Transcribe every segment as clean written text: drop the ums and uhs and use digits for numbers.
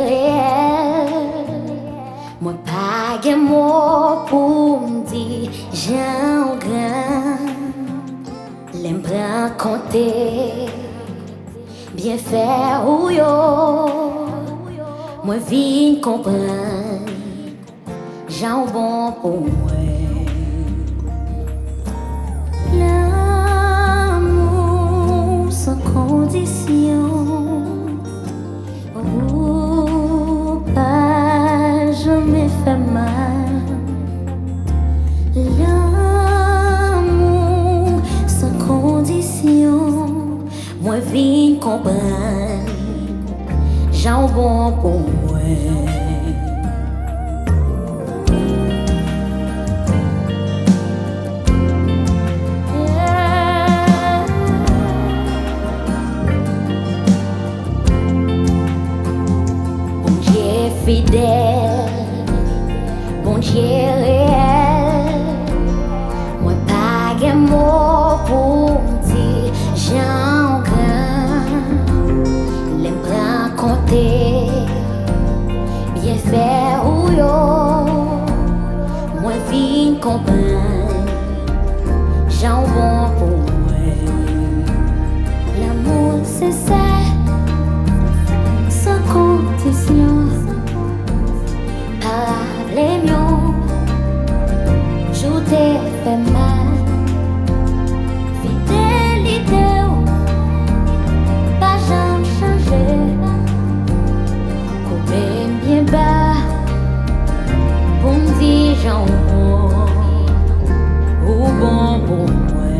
réel. Moi pas de mots pour me dire j'en grand. L'aime prend compter, bien faire ou yo. Moi vine comprendre, j'en bon pour moi. L'amour sans condition, ou pas jamais fait mal. L'amour sans condition, moi vine comprendre, j'en bon pour moi. Fidèle, bon Dieu réel. Moi pas de mots pour dire j'en grand. L'aime prend compter, bien faire ou yo. Moi vine comprendre, j'en bon pour moi. L'amour c'est ça, sans condition. Les miens, je t'ai fait mal. Fidélité, pas jamais changé. Coupé bien bas, pour me dire j'en bon, ou bon pour moi.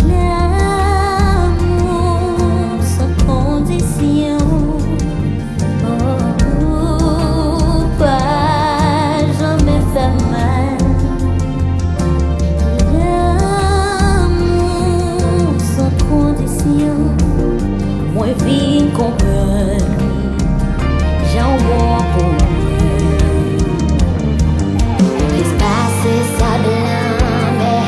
L'amour sans condition. Moi vine comprendre, j'en vois pour moi. L'espace est sablant, mais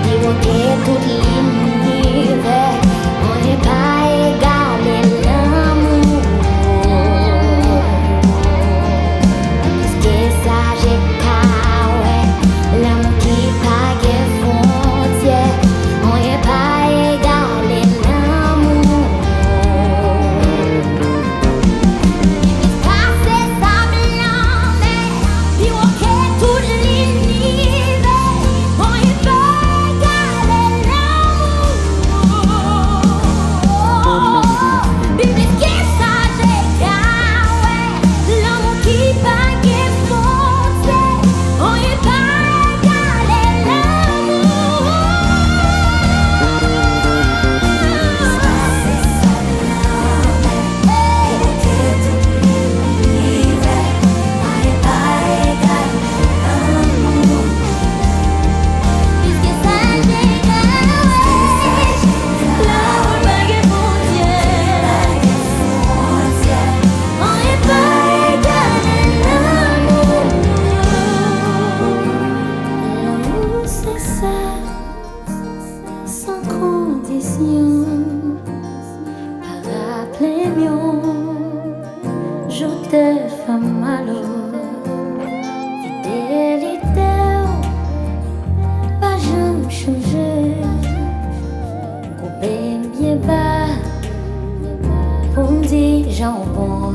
pivoter toute l'univers. On n'est pas égal, mais l'amour. Qu'est-ce que ça j'ai qu'à, ouais, l'amour qui pague frontière. On n'est pas égal, mais l'amour. Sans condition, par rappeler mieux, je te fais mal. Fidélité, pas jamais changé. Coupé bien bas, pour me dire j'en bon.